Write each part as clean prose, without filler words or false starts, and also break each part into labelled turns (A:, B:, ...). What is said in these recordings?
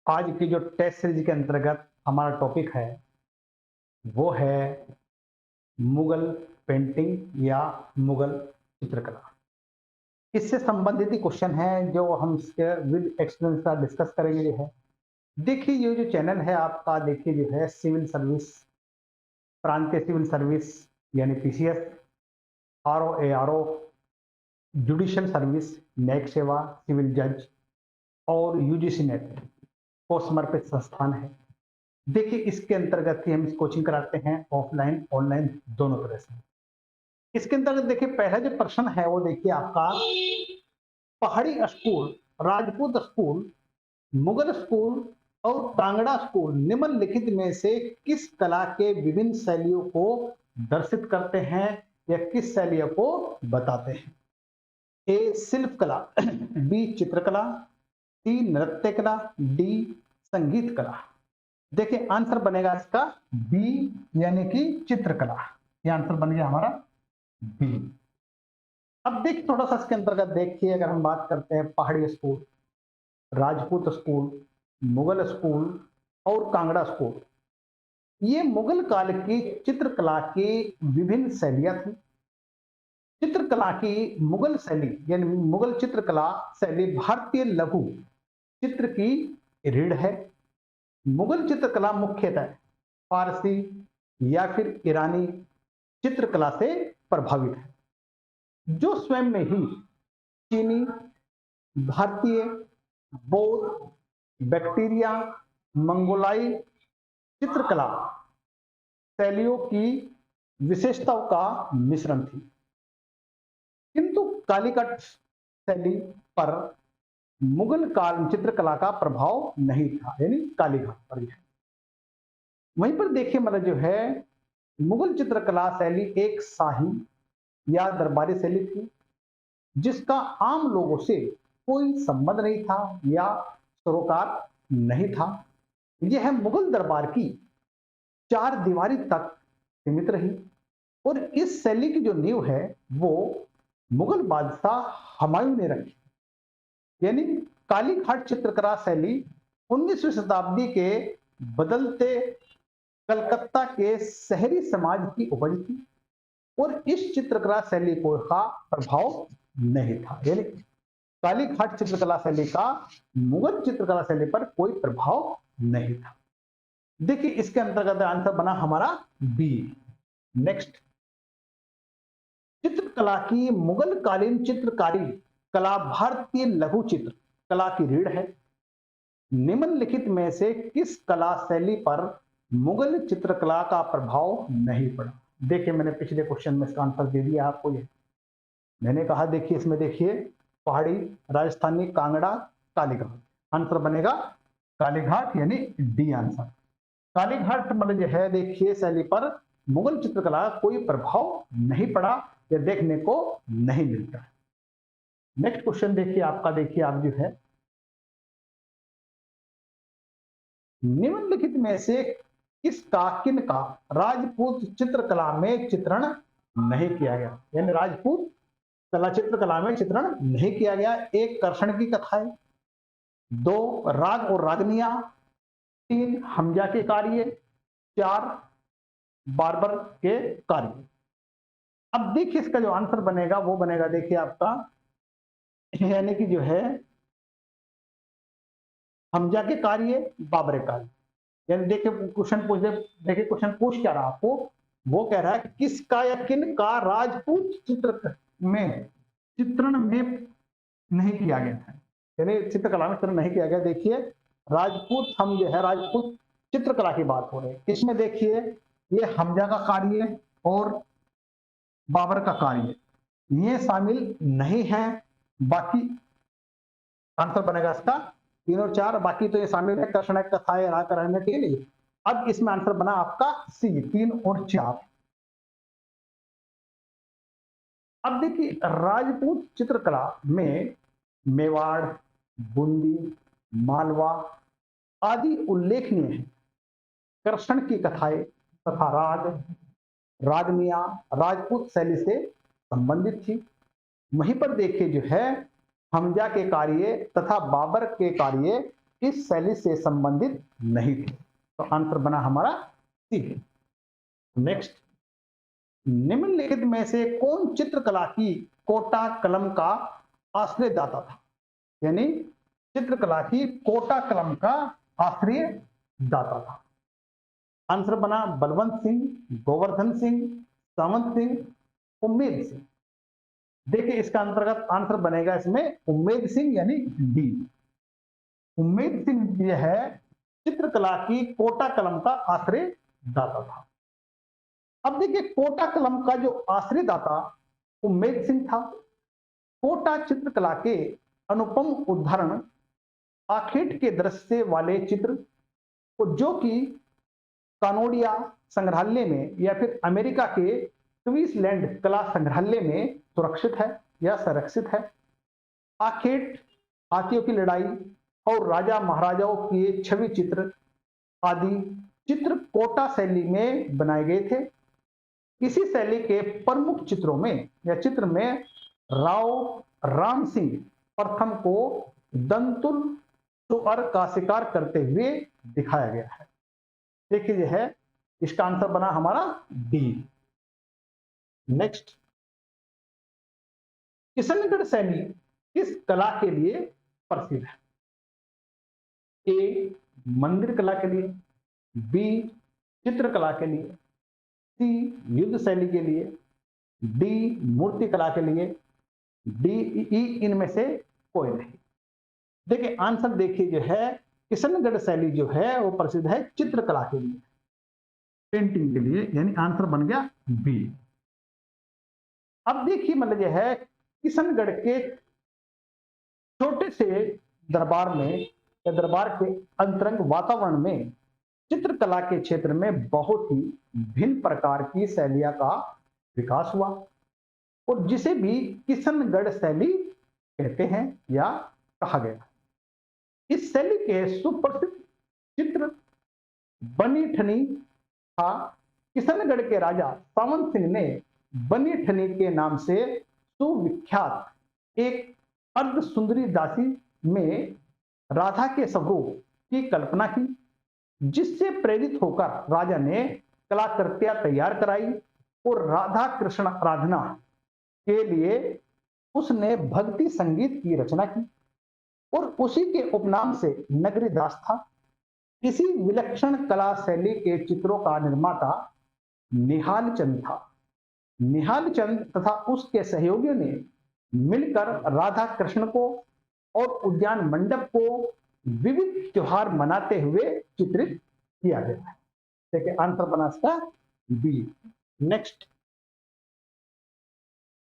A: आज की जो टेस्ट सीरीज के अंतर्गत हमारा टॉपिक है वो है मुगल पेंटिंग या मुगल चित्रकला। इससे संबंधित ही क्वेश्चन है जो हम इसके विद एक्सपीरियंस का डिस्कस करेंगे। जो है देखिए, ये जो चैनल है आपका, देखिए जो है सिविल सर्विस, प्रांतीय सिविल सर्विस यानी PCS, RO ARO, judicial service, न्यायिक सेवा, सिविल जज और यूजीसी नेट को समर्पित संस्थान है। देखिए, इसके अंतर्गत ही हम कोचिंग कराते हैं, ऑफलाइन ऑनलाइन दोनों तरह से। इसके अंतर्गत देखिए, पहला जो प्रश्न है वो देखिए आपका, पहाड़ी school, Rajput school, Mughal school और कांगड़ा स्कूल निम्नलिखित में से किस कला के विभिन्न शैलियों को दर्शित करते हैं या किस शैलियों को बताते हैं? ए शिल्प कला, बी चित्रकला, सी नृत्य कला, डी संगीत कला। देखिए आंसर बनेगा इसका बी यानी कि चित्रकला। ये आंसर बन गया हमारा बी। अब देखिए थोड़ा सा इसके अंतर्गत देखिए, अगर हम बात करते हैं पहाड़ी school, Rajput school, Mughal school और कांगड़ा स्कूल, ये मुगल काल की चित्रकला की विभिन्न शैलियां थी। चित्रकला की मुगल शैली यानी मुगल चित्रकला शैली भारतीय लघु चित्र की रीढ़ है। मुगल चित्रकला मुख्यतः फारसी या फिर ईरानी चित्रकला से प्रभावित है, जो स्वयं में ही चीनी, भारतीय, बौद्ध, बैक्टीरिया, मंगोलाई चित्रकला शैलियों की विशेषताओं का मिश्रण थी। किंतु कालीकट शैली पर मुगल काल चित्रकला का प्रभाव नहीं था, यानी कालीघाट पर। वहीं पर देखिए मतलब जो है मुगल चित्रकला शैली एक शाही या दरबारी शैली थी, जिसका आम लोगों से कोई संबंध नहीं था या सरोकार नहीं था। यह मुगल दरबार की चार दीवारी तक सीमित रही और इस शैली की जो नींव है वो मुगल बादशाह हुमायूं ने रखी। यानी कालीघाट चित्रकला शैली 19वीं शताब्दी के बदलते कलकत्ता के शहरी समाज की उपज थी और इस चित्रकला शैली को का प्रभाव नहीं था। यानी कालीघाट चित्रकला शैली का मुगल चित्रकला शैली पर कोई प्रभाव नहीं था। देखिए इसके अंतर्गत आंसर बना हमारा बी। नेक्स्ट, चित्रकला की मुगल कालीन चित्रकारी कला भारतीय लघु चित्र कला की रीढ़ है। निम्नलिखित में से किस कला शैली पर मुगल चित्रकला का प्रभाव नहीं पड़ा? देखिए मैंने पिछले क्वेश्चन में इसका आंसर दे दिया आपको। ये मैंने कहा देखिए इसमें देखिए पहाड़ी, राजस्थानी, कांगड़ा, कालीघाट। आंसर बनेगा कालीघाट यानी डी आंसर। कालीघाट मतलब जो है देखिए शैली पर मुगल चित्रकला कोई प्रभाव नहीं पड़ा या देखने को नहीं मिलता। नेक्स्ट क्वेश्चन देखिए आपका, देखिए आप जो है निम्नलिखित में से किसका किनका राजपूत चित्रकला में चित्रण नहीं किया गया? यानी राजपूत कला चित्रकला में चित्रण नहीं किया गया। एक कर्षण की कथाएं, दो राग और रागनिया, तीन हमजा के कार्य, चार बार्बर के कार्य। अब देखिए इसका जो आंसर बनेगा वो बनेगा देखिए आपका यानी कि जो है हमजा के कार्य, बाबर के कार्य। यानी देखिए क्वेश्चन पूछ दे, देखिए क्वेश्चन पूछ क्या रहा आपको, वो कह रहा है कि किसका या किन का राजपूत चित्र में चित्रण में नहीं किया गया है, यानी चित्रकला में चित्रण नहीं किया गया। देखिए राजपूत, हम जो है राजपूत चित्रकला की बात हो रही है, इसमें देखिए ये हमजा का कार्य और बाबर का कार्य ये शामिल नहीं है। बाकी आंसर बनेगा इसका 3 और 4, बाकी तो ये शामिल है, कर्षण कथाएं, राग रहने के लिए। अब इसमें आंसर बना आपका सी, 3 और 4। अब देखिए राजपूत चित्रकला में मेवाड़, बूंदी, मालवा आदि उल्लेखनीय है। कर्षण की कथाएं तथा राग रागनिया राजपूत शैली से संबंधित थी। वहीं पर देखिए जो है हमजा के कार्य तथा बाबर के कार्य इस शैली से संबंधित नहीं थे। तो आंसर बना हमारा सी। नेक्स्ट, निम्नलिखित में से कौन चित्रकला की कोटा कलम का आश्रयदाता था? यानी चित्रकला की कोटा कलम का आश्रयदाता था। आंसर बना बलवंत सिंह, गोवर्धन सिंह, सावंत सिंह, उम्मेद सिंह। देखिए इसका अंतर्गत आंसर बनेगा इसमें उम्मेद सिंह यानी डी। उम्मेद सिंह जो है चित्रकला की कोटा कलम का आश्रयदाता था। अब देखिए कोटा कलम का जो आश्रयदाता उम्मेद सिंह था। कोटा चित्रकला के अनुपम उदाहरण आखेट के दृश्य वाले चित्र जो कि कानोडिया संग्रहालय में या फिर अमेरिका के क्वींसलैंड कला संग्रहालय में सुरक्षित है या संरक्षित है। आखेट, हाथियों की लड़ाई और राजा महाराजाओं के छवि चित्र आदि चित्र कोटा शैली में बनाए गए थे। इसी शैली के प्रमुख चित्रों में या चित्र में राव राम सिंह प्रथम को दंतुल सुअर का शिकार करते हुए दिखाया गया है। देखिए जो है इसका आंसर बना हमारा डी। नेक्स्ट, किशनगढ़ शैली किस कला के लिए प्रसिद्ध है? ए मंदिर कला के लिए, बी चित्रकला के लिए, सी युद्ध शैली के लिए, डी मूर्ति कला के लिए, डी ई इनमें से कोई नहीं। देखिए आंसर देखिए जो है किशनगढ़ शैली जो है वो प्रसिद्ध है चित्रकला के लिए, पेंटिंग के लिए, यानी आंसर बन गया बी। अब देखिए मतलब यह है किशनगढ़ के छोटे से दरबार में या दरबार के अंतरंग वातावरण में चित्रकला के क्षेत्र में बहुत ही भिन्न प्रकार की शैलियां का विकास हुआ और जिसे भी किशनगढ़ शैली कहते हैं या कहा गया। इस शैली के सुप्रसिद्ध चित्र बनी ठनी था। किशनगढ़ के राजा सावंत सिंह ने बनी ठनी के नाम से सुविख्यात एक अर्ध सुंदरी दासी में राधा के स्वरूप की कल्पना की, जिससे प्रेरित होकर राजा ने कलाकृतियां तैयार कराई और राधा कृष्ण आराधना के लिए उसने भक्ति संगीत की रचना की और उसी के उपनाम से नगरी दास था। इसी विलक्षण कला शैली के चित्रों का निर्माता निहाल चंद था। निहाल चंद तथा उसके सहयोगियों ने मिलकर राधा कृष्ण को और उद्यान मंडप को विविध त्योहार मनाते हुए चित्रित किया गया है। देखिए आंसर बना इसका बी। नेक्स्ट,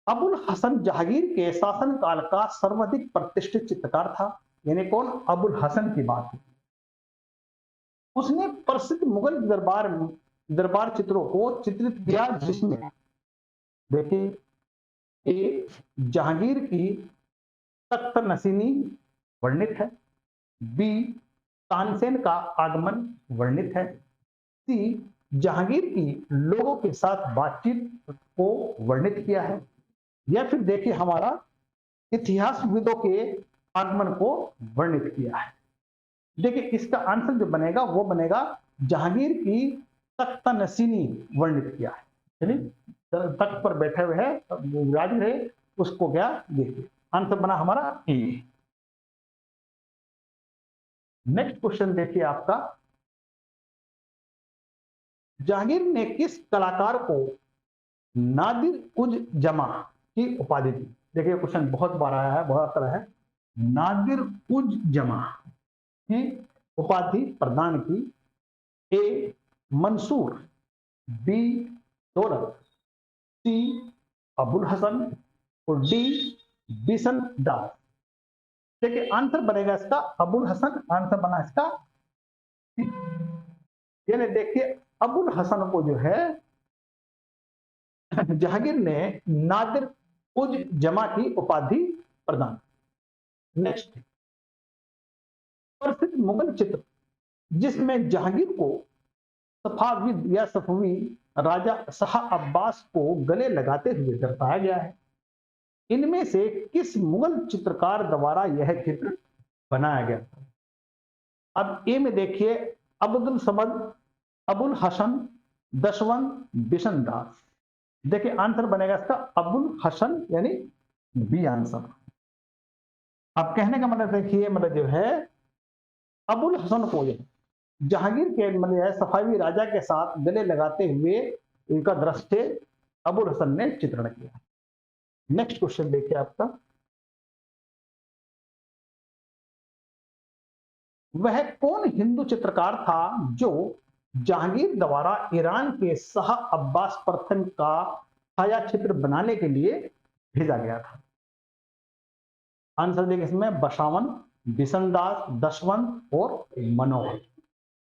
A: अबुल हसन जहांगीर के शासनकाल का सर्वाधिक प्रतिष्ठित चित्रकार था। यानी कौन? अबुल हसन की बात है। उसने प्रसिद्ध मुगल दरबार चित्रों को चित्रित किया, जिसमें देखिए ए जहांगीर की तख्त नशीनी वर्णित है, बी तानसेन का आगमन वर्णित है, सी जहांगीर की लोगों के साथ बातचीत को वर्णित किया है, या फिर देखिए हमारा इतिहासविदों के आगमन को वर्णित किया है। देखिए इसका आंसर जो बनेगा वो बनेगा जहांगीर की तख्त नशीनी वर्णित किया है। चलिए तख्त पर बैठे हुए हैं, विराज रहे, उसको क्या देखिए आंसर बना हमारा ए। नेक्स्ट क्वेश्चन देखिए आपका, जहांगीर ने किस कलाकार को नादिर उज जमा की उपाधि दी? देखिए क्वेश्चन बहुत बार आया है, बहुत तरह है। नादिर उज जमा की उपाधि प्रदान की। ए मंसूर, बी दौलत, सी अबुल हसन और डी बिशन दास। देखिए आंसर बनेगा इसका अबुल हसन। आंसर बना इसका सी। यानी देखिए अबुल हसन को जो है जहांगीर ने नादिर उज जमा की उपाधि प्रदान। नेक्स्ट, प्रसिद्ध मुगल चित्र जिसमें जहांगीर को सफाविद या सफवी राजा शाह अब्बास को गले लगाते हुए दर्शाया गया है, इनमें से किस मुगल चित्रकार द्वारा यह चित्र बनाया गया था? अब ए में देखिए अब्दुल समद, अबुल हसन, दशवंत, बिशन दास। देखिए आंसर बनेगा इसका अबुल हसन यानी बी आंसर। अब कहने का मतलब देखिए मतलब जो है अबुल हसन को जहांगीर के मतलब है सफावी राजा के साथ गले लगाते हुए उनका दृश्य अबुल हसन ने चित्रण किया। नेक्स्ट क्वेश्चन देखिए आपका, वह कौन हिंदू चित्रकार था जो जहांगीर द्वारा ईरान के शाह अब्बास प्रथम का छाया चित्र बनाने के लिए भेजा गया था? आंसर देखिए इसमें बसावन, बिशनदास, दशवंत और मनोहर।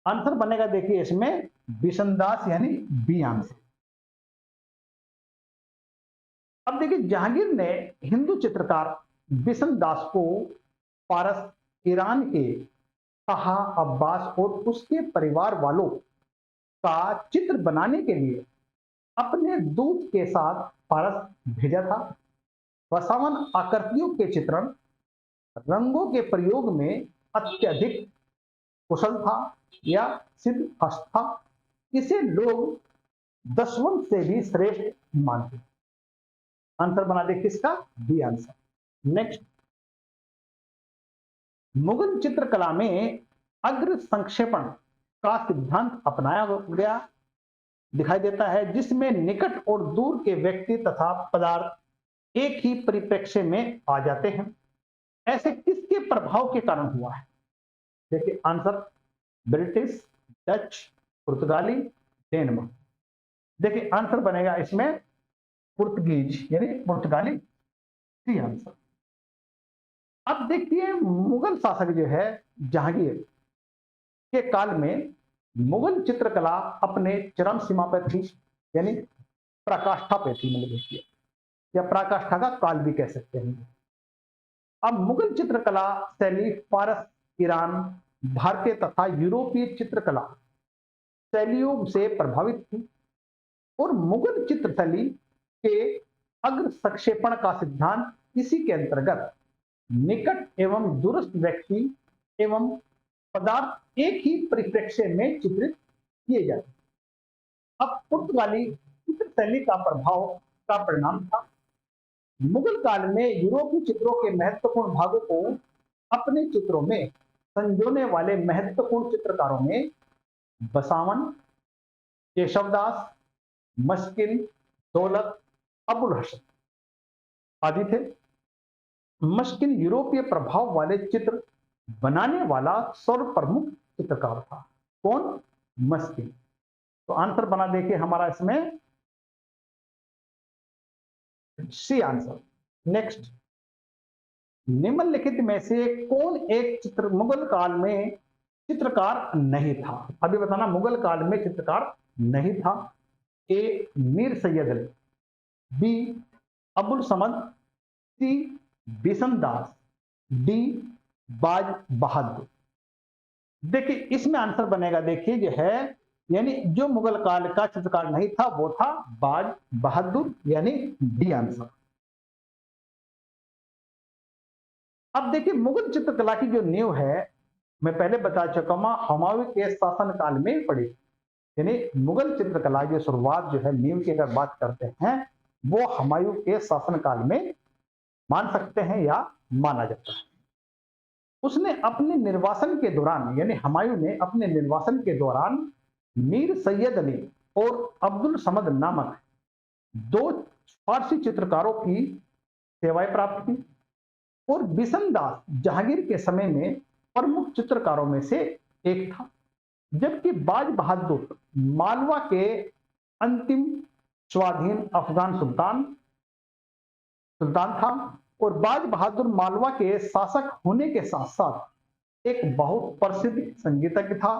A: आंसर बनेगा देखिए इसमें बिशनदास यानी बी आंसर। अब देखिए जहांगीर ने हिंदू चित्रकार बिशनदास को पारस, ईरान के शाह अब्बास और उसके परिवार वालों का चित्र बनाने के लिए अपने दूत के साथ पारस भेजा था। बसावन आकृतियों के चित्रण, रंगों के प्रयोग में अत्यधिक कुशल था या सिद्धहस्त था, इसे लोग दशवंत से भी श्रेष्ठ मानते। आंसर बना दे किसका? B answer. नेक्स्ट, मुगल चित्रकला में अग्र संक्षेपण का सिद्धांत अपनाया गया दिखाई देता है, जिसमें निकट और दूर के व्यक्ति तथा पदार्थ एक ही परिप्रेक्ष्य में आ जाते हैं। ऐसे किसके प्रभाव के कारण हुआ है? देखिए आंसर ब्रिटिश, डच, पुर्तगाली, डेनमार्क। देखिए आंसर बनेगा इसमें पुर्तगीज यानी पुर्तगाली, सी आंसर। अब देखिए मुगल शासक जो है जहांगीर के काल में मुगल चित्रकला अपने चरम सीमा पर थी, यानी पराकाष्ठा पे थी, मतलब देखिए या पराकाष्ठा का काल भी कह सकते हैं। अब मुगल चित्रकला शैली फारस, ईरान, भारतीय तथा यूरोपीय चित्रकला शैलियों से प्रभावित थी और मुगल चित्रशैली के अग्र संक्षेपण का सिद्धांत इसी के अंतर्गत निकट एवं दूरस्थ व्यक्ति एवं पदार्थ एक ही परिप्रेक्ष्य में चित्रित किए जाते। अब पुर्तगाली चित्रशैली का प्रभाव का परिणाम था। मुगल काल में यूरोपीय चित्रों के महत्वपूर्ण भागों को अपने चित्रों में संजोने वाले महत्वपूर्ण चित्रकारों में बसावन, केशवदास, मस्किन, दौलत, अबुल हसन आदि थे। मस्किन यूरोपीय प्रभाव वाले चित्र बनाने वाला सर्वप्रमुख चित्रकार था। कौन? मस्किन। तो आंसर बना देखिए हमारा इसमें सी आंसर। नेक्स्ट, निम्नलिखित में से कौन एक चित्र मुगल काल में चित्रकार नहीं था? अभी बताना मुगल काल में चित्रकार नहीं था। ए मीर सैयद अली, बी अबुल समद, सी बिशन दास, डी बाज बहादुर। देखिए इसमें आंसर बनेगा देखिए जो है यानी जो मुगल काल का चित्रकार नहीं था वो था बाज बहादुर यानी डी आंसर। अब देखिए मुगल चित्रकला की जो नींव है मैं पहले बता चुका हूं हुमायूं के शासन काल में पड़ी, यानी मुगल चित्रकला की शुरुआत जो है नींव की अगर बात करते हैं वो हुमायूं के शासन काल में मान सकते हैं या माना जाता है। उसने अपने निर्वासन के दौरान यानी हुमायूं ने अपने निर्वासन के दौरान मीर सैयद अली और अब्दुल समद नामक दो फारसी चित्रकारों की सेवाएं प्राप्त की और बिशन दास जहांगीर के समय में प्रमुख चित्रकारों में से एक था, जबकि बाज बहादुर मालवा के अंतिम स्वाधीन अफगान सुल्तान था और बाज बहादुर मालवा के शासक होने के साथ साथ एक बहुत प्रसिद्ध संगीतज्ञ था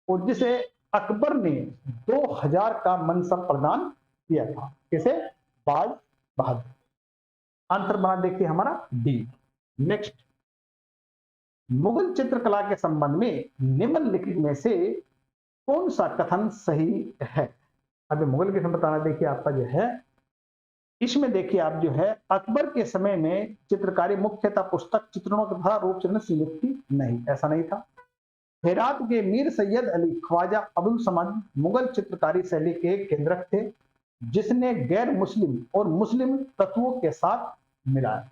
A: और जिसे अकबर ने 2000 का मनसब प्रदान किया था। किसे? बाज बहादुर। आंसर बना देखिए हमारा डी। नेक्स्ट, मुगल चित्रकला के संबंध में निम्नलिखित में से कौन सा कथन सही है? अभी मुगल के समय बताना देखिए आपका जो है इसमें देखिए आप जो है अकबर के समय में चित्रकारी मुख्यतः पुस्तक चित्रणों तथा रूपचिन्ह सीमित थी नहीं, ऐसा नहीं था। हेरात के मीर सैयद अली ख्वाजा अब्दुल समद मुगल चित्रकारी शैली के केंद्रक थे, जिसने गैर मुस्लिम और मुस्लिम तत्वों के साथ मिलाया।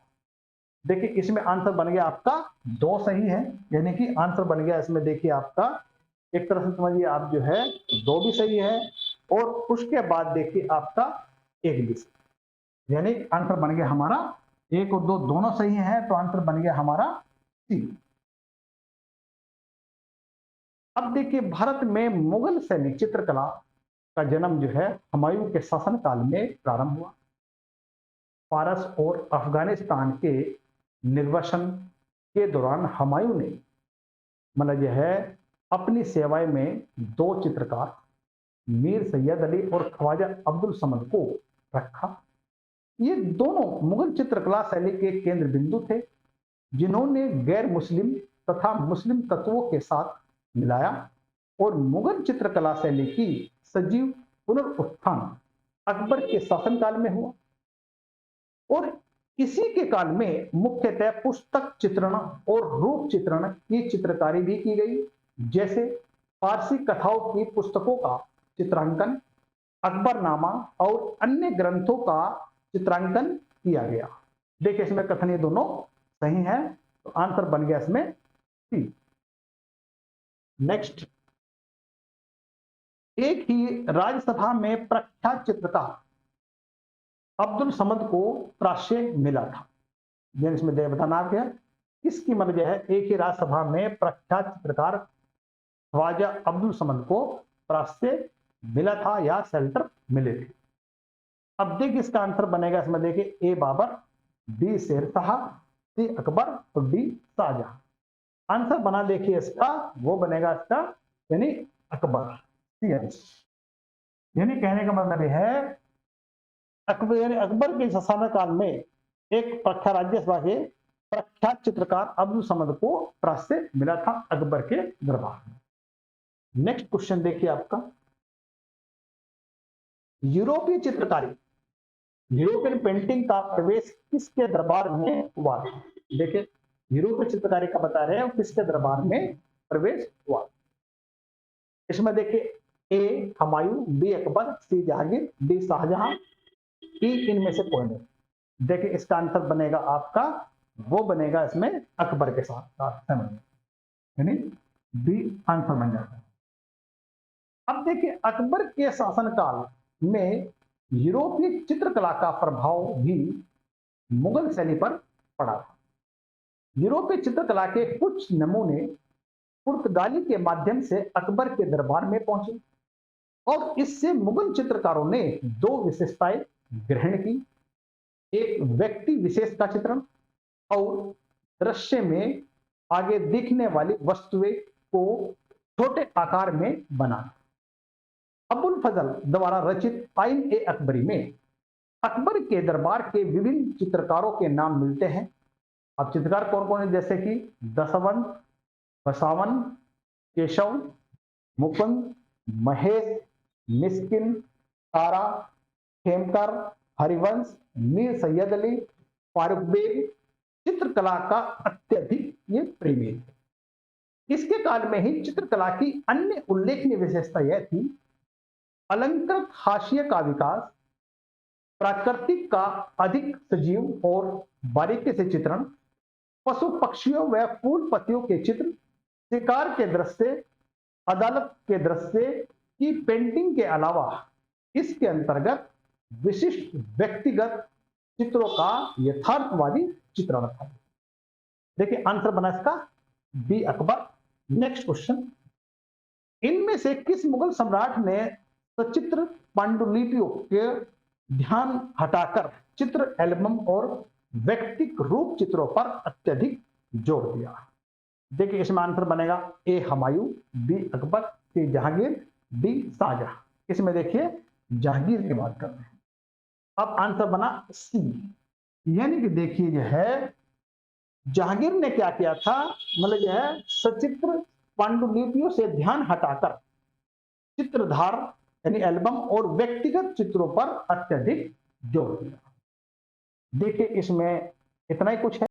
A: देखिए इसमें आंसर बन गया आपका दो सही है, यानी कि आंसर बन गया इसमें देखिए आपका एक तरह से समझिए आप जो है दो भी सही है और उसके बाद देखिए आपका एक भी सही, यानी आंसर बन गया हमारा एक और दो दोनों सही है, तो आंसर बन गया हमारा सी। अब देखिए भारत में मुगल शैली चित्रकला का जन्म जो है हुमायूं के शासनकाल में प्रारंभ हुआ। फारस और अफगानिस्तान के निर्वासन के दौरान हुमायूं ने मतलब यह है अपनी सेवाएं में दो चित्रकार मीर सैयद अली और ख्वाजा अब्दुल समद को रखा। ये दोनों मुगल चित्रकला शैली के केंद्र बिंदु थे, जिन्होंने गैर मुस्लिम तथा मुस्लिम तत्वों के साथ मिलाया और मुगल चित्रकला शैली की सजीव पुनरुत्थान अकबर के शासनकाल में हुआ। और इसी के काल में मुख्यतः पुस्तक चित्रण और रूप चित्रण की चित्रकारी भी की गई, जैसे फारसी कथाओं की पुस्तकों का चित्रांकन, अकबरनामा और अन्य ग्रंथों का चित्रांकन किया गया। देखिए इसमें कथन ये दोनों सही है, तो आंसर बन गया इसमें सी। नेक्स्ट, एक ही राज्यसभा में प्रख्यात चित्रकार अब्दुल समद को प्राश्य मिला था। इसमें दे बताना क्या किसकी मदद है, एक ही राज्यसभा में प्रख्यात चित्रकार ख्वाजा अब्दुल समद को प्राश्य मिला था या शेल्टर मिले थे। अब देखिए इसका आंसर बनेगा इसमें देखिए ए बाबर, बी शेरशाह, सी अकबर और डी शाहजहां। आंसर बना देखिए इसका वो बनेगा इसका यानी अकबर, यानी कहने का मतलब यह है अकबर यानी अकबर के शासनकाल में एक प्रख्यात राज्यसभा के प्रख्यात चित्रकार अब्दुल समद को प्राश्य मिला था अकबर के दरबार में। नेक्स्ट क्वेश्चन देखिए आपका, यूरोपीय चित्रकारी यूरोपियन पेंटिंग का प्रवेश किसके दरबार में हुआ था। देखिए यूरोपीय चित्रकारी का बता रहे हैं किसके दरबार में प्रवेश हुआ। इसमें देखिए ए हुमायूं, बी अकबर, सी जहांगीर, डी शाहजहां, ई इनमें से कोई नहीं। देखिए इसका आंसर बनेगा आपका वो बनेगा इसमें अकबर के साथ यानी बी आंसर बन जाता है। अब देखिए अकबर के शासनकाल में यूरोपीय चित्रकला का प्रभाव भी मुगल शैली पर पड़ा था। यूरोपीय चित्रकला के कुछ नमूने पुर्तगाली के माध्यम से अकबर के दरबार में पहुंचे और इससे मुगल चित्रकारों ने दो विशेषताएं ग्रहण की, एक व्यक्ति विशेष का चित्रण और दृश्य में आगे दिखने वाली वस्तुएं को छोटे आकार में बनाना। अबुल फजल द्वारा रचित आइन ए अकबरी में अकबर के दरबार के विभिन्न चित्रकारों के नाम मिलते हैं। अब चित्रकार कौन कौन है, जैसे कि दशवंत, बसावन, केशव, मुकुंद, महेश, मिस्किन, तारा, खेमकर, हरिवंश, मीर सैयद अली, फारूक बेग चित्रकला का अत्यधिक ये प्रेमी थे। इसके काल में ही चित्रकला की अन्य उल्लेखनीय विशेषता यह थी अलंकृत हाशिए का विकास, प्राकृतिक का अधिक सजीव और बारीकी से चित्रण, पशु पक्षियों व फूल पत्तियों के चित्र, शिकार के दृश्य, अदालत के दृश्य की पेंटिंग के अलावा इसके अंतर्गत विशिष्ट व्यक्तिगत चित्रों का यथार्थवादी चित्रण था। देखिए आंसर बना इसका बी अकबर। नेक्स्ट क्वेश्चन, इनमें से किस मुगल सम्राट ने सचित्र पांडुलिपियों के ध्यान हटाकर चित्र एल्बम और व्यक्तिक रूप चित्रों पर अत्यधिक जोर दिया। देखिए इसमें आंसर बनेगा ए हुमायूं, बी अकबर, सी जहांगीर, डी शाहजहां। इसमें देखिए जहांगीर की बात कर रहे हैं। अब आंसर बना सी, यानी कि देखिए जो है जहांगीर ने क्या किया था, मतलब जो है सचित्र पांडुलिपियों से ध्यान हटाकर चित्रधार यानी एल्बम और व्यक्तिगत चित्रों पर अत्यधिक जोर दिया। देखिए इसमें इतना ही कुछ है।